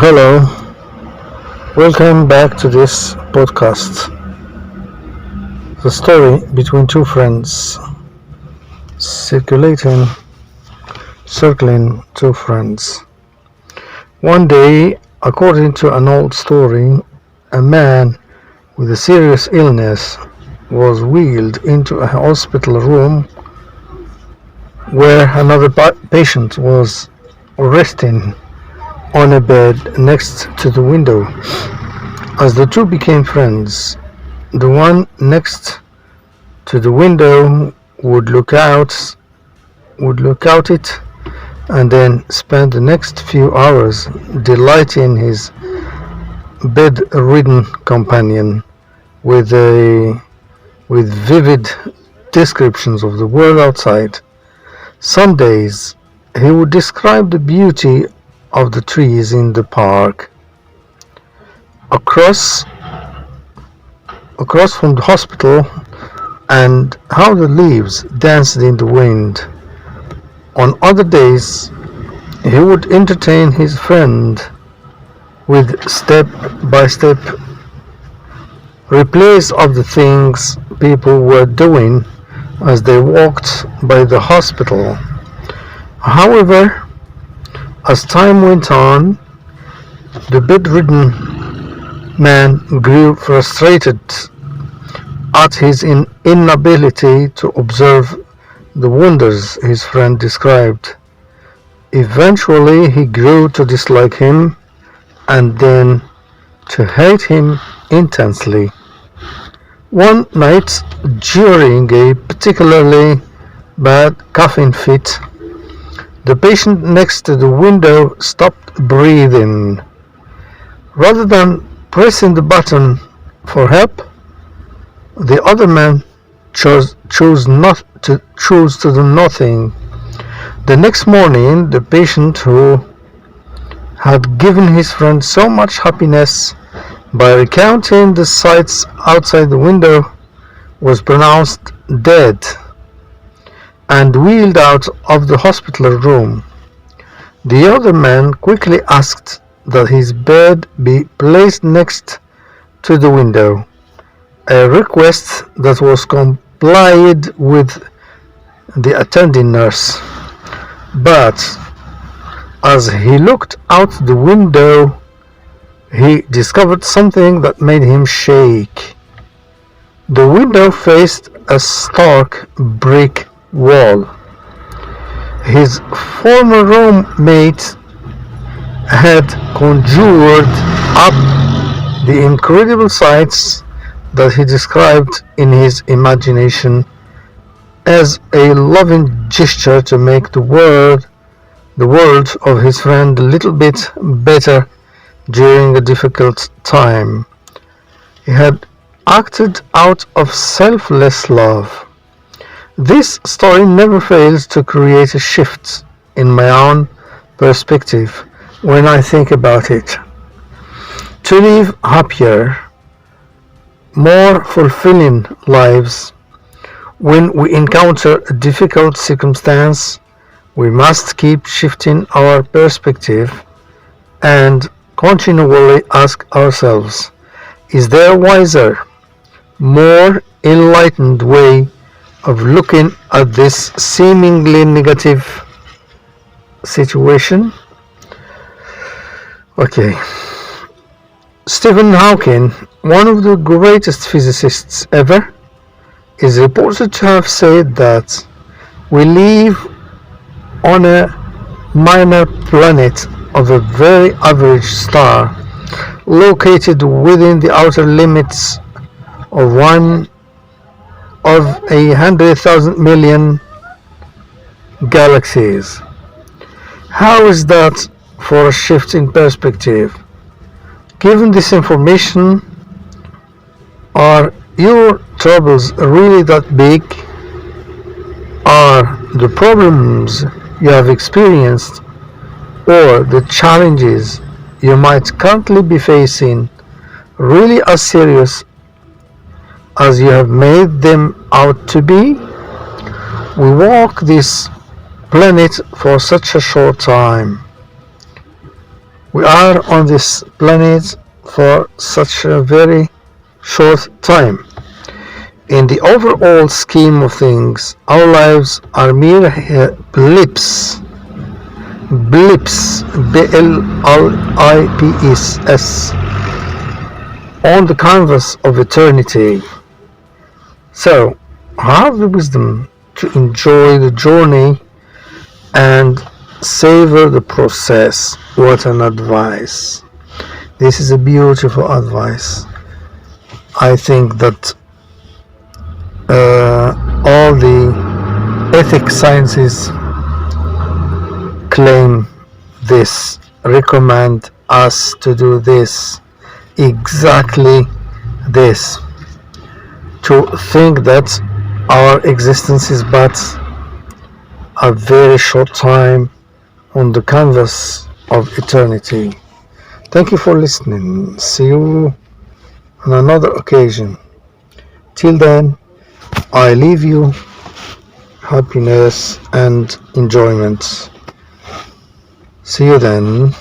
Hello, welcome back to this podcast. The story between two friends, circulating, circling two friends. One day, according to an old story, a man with a serious illness was wheeled into a hospital room where another patient was resting on a bed next to the window. As the two became friends, the one next to the window would look out it and then spend the next few hours delighting his bedridden companion with vivid descriptions of the world outside. Some days he would describe the beauty of the trees in the park across from the hospital and how the leaves danced in the wind. On other days, he would entertain his friend with step-by-step replays of the things people were doing as they walked by the hospital. However, as time went on, the bedridden man grew frustrated at his inability to observe the wonders his friend described. Eventually, he grew to dislike him and then to hate him intensely. One night, during a particularly bad coughing fit, the patient next to the window stopped breathing. Rather than pressing the button for help, the other man chose to do nothing. The next morning, the patient who had given his friend so much happiness by recounting the sights outside the window was pronounced dead and wheeled out of the hospital room. The other man quickly asked that his bed be placed next to the window, a request that was complied with the attending nurse. But as he looked out the window, he discovered something that made him shake. The window faced a stark brick wall. His former roommate had conjured up the incredible sights that he described in his imagination as a loving gesture to make the world of his friend a little bit better during a difficult time. He had acted out of selfless love. This story never fails to create a shift in my own perspective when I think about it. To live happier, more fulfilling lives, when we encounter a difficult circumstance, we must keep shifting our perspective and continually ask ourselves, is there a wiser, more enlightened way of looking at this seemingly negative situation? Okay. Stephen Hawking, one of the greatest physicists ever, is reported to have said that we live on a minor planet of a very average star located within the outer limits of one of 100,000 million galaxies. How is that for a shift in perspective? Given this information, are your troubles really that big? Are the problems you have experienced or the challenges you might currently be facing really as serious as you have made them out to be? We walk this planet for such a short time. We are on this planet for such a very short time. In the overall scheme of things, our lives are mere blips, blips, on the canvas of eternity. So, have the wisdom to enjoy the journey and savor the process. What an advice! This is a beautiful advice. I think that all the ethics sciences claim this, recommend us to do this, exactly this, to think that our existence is but a very short time on the canvas of eternity. Thank you for listening. See you on another occasion. Till then, I leave you happiness and enjoyment. See you then.